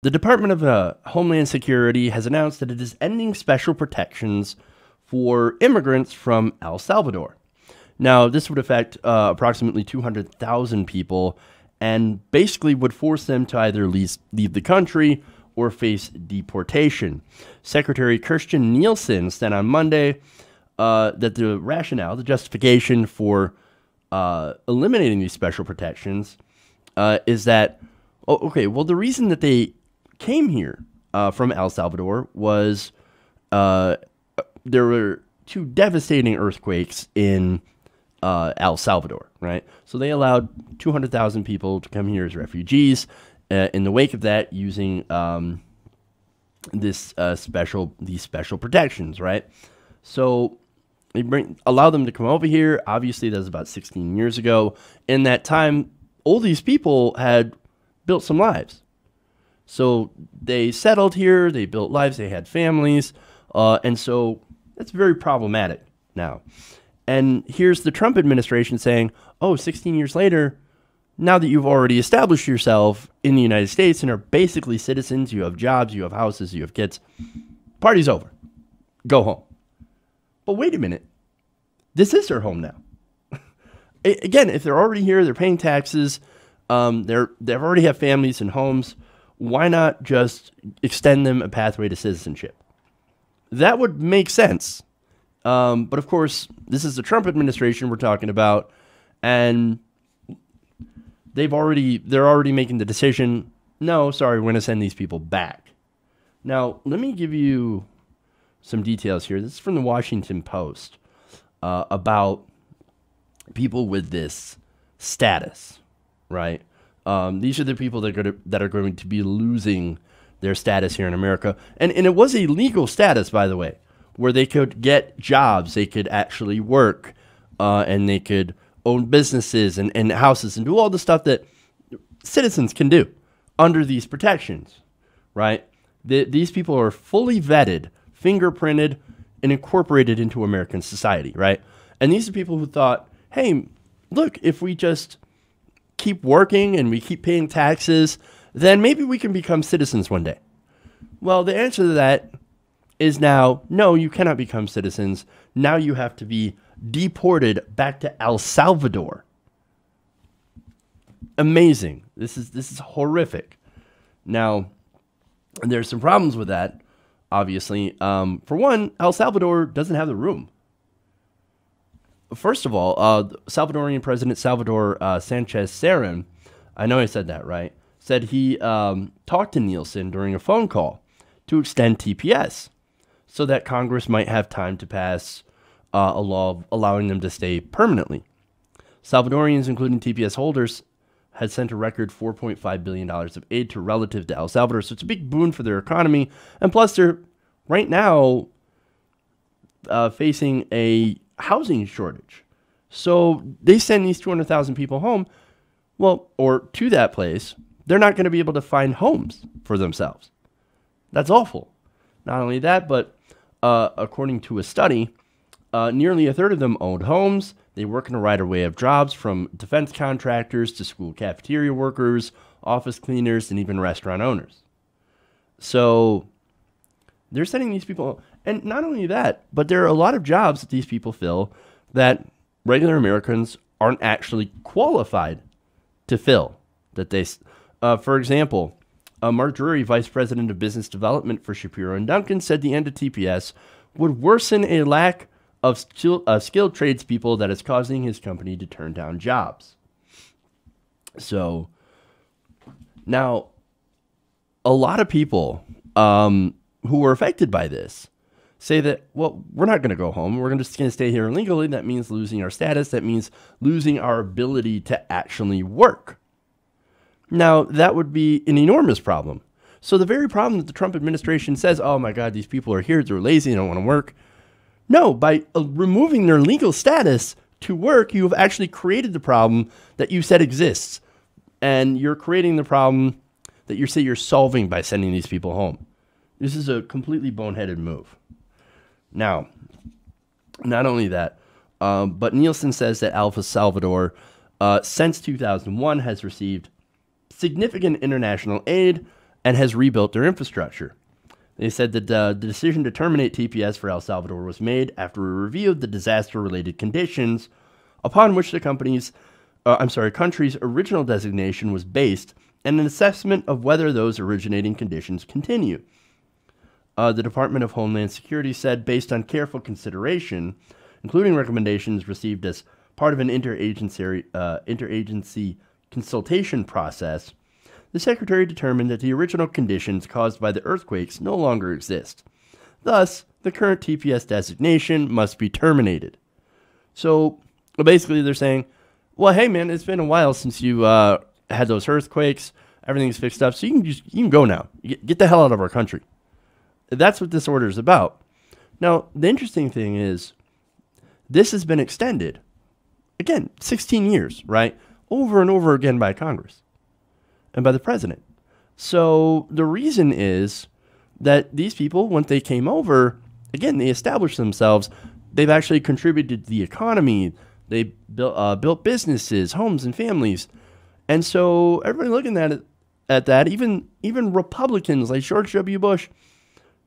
The Department of Homeland Security has announced that it is ending special protections for immigrants from El Salvador. Now, this would affect approximately 200,000 people and basically would force them to either leave the country or face deportation. Secretary Kirstjen Nielsen said on Monday that the rationale, the justification for eliminating these special protections is that, the reason that they came here from El Salvador was there were two devastating earthquakes in El Salvador, right? So they allowed 200,000 people to come here as refugees in the wake of that using these special protections, right? So they allow them to come over here. Obviously, that was about 16 years ago. In that time, all these people had built some lives. So they settled here, they built lives, they had families, and so that's very problematic now. And here's the Trump administration saying, 16 years later, now that you've already established yourself in the United States and are basically citizens, you have jobs, you have houses, you have kids, party's over. Go home. But wait a minute. This is their home now. Again, if they're already here, they're paying taxes, they already have families and homes, why not just extend them a pathway to citizenship? That would make sense. But of course, this is the Trump administration we're talking about, and they're already making the decision. No, sorry, we're going to send these people back. Now, let me give you some details here. This is from the Washington Post about people with this status, right? These are the people that are going to be losing their status here in America. And it was a legal status, by the way, where they could get jobs, they could actually work, and they could own businesses and houses and do all the stuff that citizens can do under these protections, right? These people are fully vetted, fingerprinted, and incorporated into American society, right? And these are people who thought, hey, look, if we just keep working and we keep paying taxes, then maybe we can become citizens one day. Well, the answer to that is now, no, you cannot become citizens. Now you have to be deported back to El Salvador. Amazing. This is horrific. Now, there's some problems with that, obviously. For one, El Salvador doesn't have the room. First of all, Salvadorian President Salvador Sanchez Cerén, I know I said that right, said he talked to Nielsen during a phone call to extend TPS so that Congress might have time to pass a law allowing them to stay permanently. Salvadorians, including TPS holders, had sent a record $4.5 billion of aid to relatives to El Salvador, so it's a big boon for their economy. And plus, they're right now facing a housing shortage. So they send these 200,000 people home, well, or to that place. They're not going to be able to find homes for themselves. That's awful. Not only that, but according to a study, nearly a third of them owned homes. They work in a wide array of jobs, from defense contractors to school cafeteria workers, office cleaners, and even restaurant owners. So they're sending these people. And not only that, but there are a lot of jobs that these people fill that regular Americans aren't actually qualified to fill. For example, Mark Drury, Vice President of Business Development for Shapiro and Duncan, said the end of TPS would worsen a lack of skilled tradespeople that is causing his company to turn down jobs. So now, a lot of people who were affected by this say that, well, we're not going to go home. We're just going to stay here illegally. That means losing our status. That means losing our ability to actually work. Now, that would be an enormous problem. So the very problem that the Trump administration says, oh my God, these people are here, they're lazy, they don't want to work. No, by removing their legal status to work, you have actually created the problem that you said exists. And you're creating the problem that you say you're solving by sending these people home. This is a completely boneheaded move. Now, not only that, but Nielsen says that El Salvador, since 2001, has received significant international aid and has rebuilt their infrastructure. They said that the decision to terminate TPS for El Salvador was made after a review of the disaster-related conditions upon which the country's original designation was based, and an assessment of whether those originating conditions continue. The Department of Homeland Security said, based on careful consideration, including recommendations received as part of an interagency consultation process, the Secretary determined that the original conditions caused by the earthquakes no longer exist. Thus, the current TPS designation must be terminated. So, basically they're saying, well, hey man, it's been a while since you had those earthquakes. Everything's fixed up, so you can go now. Get the hell out of our country. That's what this order is about. Now, the interesting thing is, this has been extended, again, 16 years, right? Over and over again by Congress and by the president. So the reason is that these people, once they came over, again, they established themselves. They've actually contributed to the economy. They built businesses, homes, and families. And so everybody looking at that, even Republicans like George W. Bush,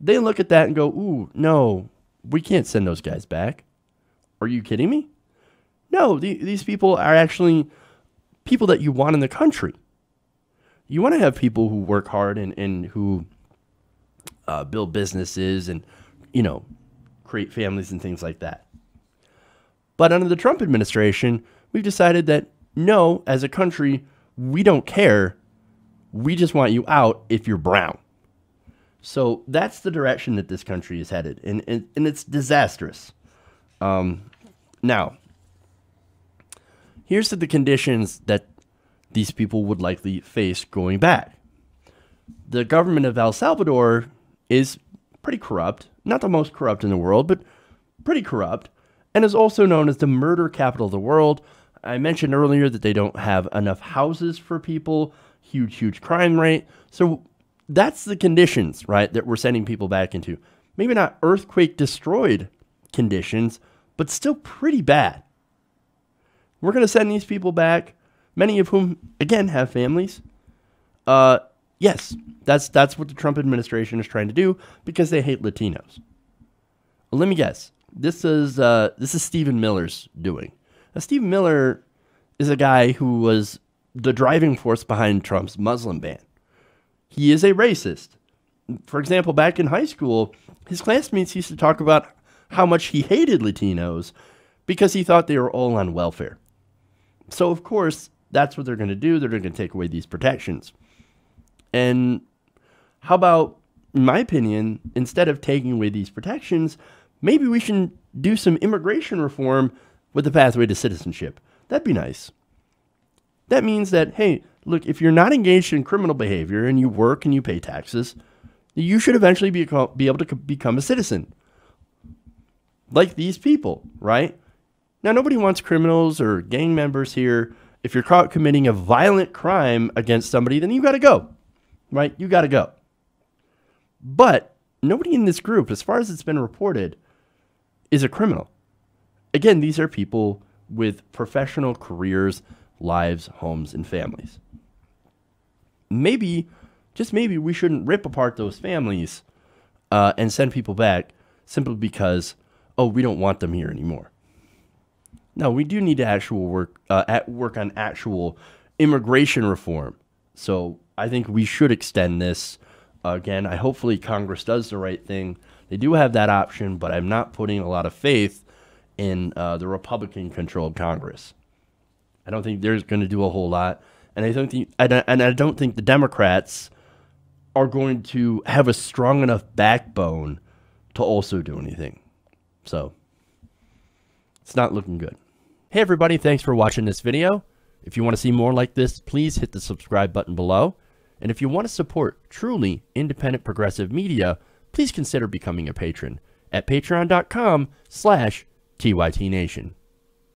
they look at that and go, ooh, no, we can't send those guys back. Are you kidding me? No, these people are actually people that you want in the country. You want to have people who work hard and who build businesses and, create families and things like that. But under the Trump administration, we've decided that no, as a country, we don't care. We just want you out if you're brown. So that's the direction that this country is headed, and it's disastrous. Now, here's the conditions that these people would likely face going back. The government of El Salvador is pretty corrupt, not the most corrupt in the world, but pretty corrupt, and is also known as the murder capital of the world. I mentioned earlier that they don't have enough houses for people, huge crime rate. So that's the conditions, right, that we're sending people back into. Maybe not earthquake-destroyed conditions, but still pretty bad. We're going to send these people back, many of whom, again, have families. Yes, that's what the Trump administration is trying to do because they hate Latinos. Well, let me guess. This is Stephen Miller's doing. Now, Stephen Miller is a guy who was the driving force behind Trump's Muslim ban. He is a racist. For example, back in high school, his classmates used to talk about how much he hated Latinos because he thought they were all on welfare. So, of course, that's what they're going to do. They're going to take away these protections. And how about, in my opinion, instead of taking away these protections, maybe we should do some immigration reform with the pathway to citizenship. That'd be nice. That means that, hey, look, if you're not engaged in criminal behavior and you work and you pay taxes, you should eventually be able to become a citizen. Like these people, right? Now, nobody wants criminals or gang members here. If you're caught committing a violent crime against somebody, then you got to go, right? You got to go. But nobody in this group, as far as it's been reported, is a criminal. Again, these are people with professional careers, lives, homes, and families. Maybe, just maybe, we shouldn't rip apart those families and send people back simply because, oh, we don't want them here anymore. No, we do need to work on actual immigration reform. So I think we should extend this. Again, hopefully Congress does the right thing. They do have that option, but I'm not putting a lot of faith in the Republican-controlled Congress. I don't think they're going to do a whole lot, and I don't think the Democrats are going to have a strong enough backbone to also do anything. So it's not looking good. Hey everybody, thanks for watching this video. If you want to see more like this, please hit the subscribe button below. And if you want to support truly independent progressive media, please consider becoming a patron at patreon.com/TYTNation.